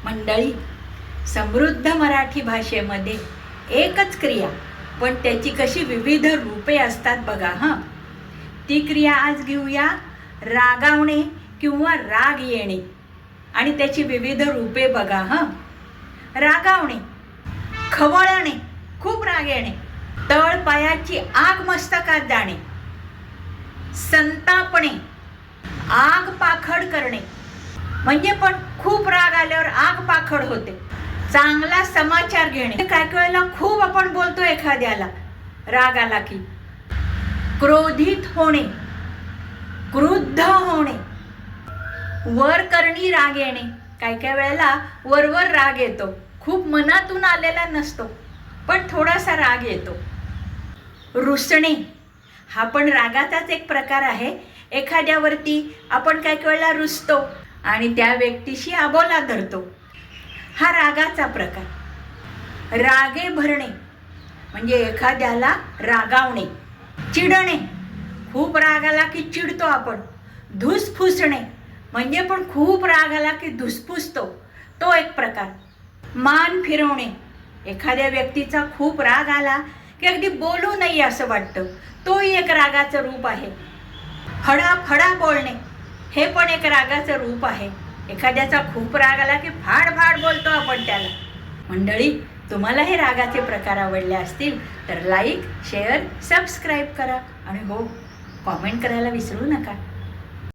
मंडळी, समृद्ध मराठी भाषेमध्ये एकच क्रिया पण त्याची कशी विविध रूपे असतात बघा. ती क्रिया आज घेऊया, रागावणे किंवा राग येणे. आणि त्याची विविध रूपे बघा. रागावणे, खवळणे, खूप राग येणे, तळ पायाची आग मस्तकात जाणे, संतापणे, आग पाखड करणे, म्हणजे पण खूप राग आल्यावर आग पाखड होते. चांगला समाचार घेणे, काय वेळेला खूप आपण बोलतो एखाद्याला राग आला की. क्रोधित होणे, क्रुद्ध होणे, वर करणी राग येणे, काय वेळेला वरवर राग येतो, खूप मनातून आलेला नसतो पण थोडासा राग येतो. रुसणे, हा पण रागाचाच एक प्रकार आहे. एखाद्यावरती आपण काय वेळेला रुसतो आणि त्या व्यक्तीशी आबोला धरतो, हा रागाचा प्रकार. रागे भरणे, म्हणजे एखाद्याला रागावणे. चिडणे, खूप राग आला की चिडतो आपण. धुसफुसणे, म्हणजे पण खूप राग आला की धुसफुसतो, तो एक प्रकार. मान फिरवणे, एखाद्या व्यक्तीचा खूप राग आला की अगदी बोलू नये असं वाटतं, तोही एक रागाचं रूप आहे. फडाफडा बोलणे, हे पण एक रागाचं रूप आहे. एखाद्याचा खूप राग आला की फाड फाड बोलतो आपण त्याला. मंडळी, तुम्हाला हे रागाचे प्रकार आवडले असतील तर लाईक, शेअर, सबस्क्राईब करा आणि हो, कॉमेंट करायला विसरू नका.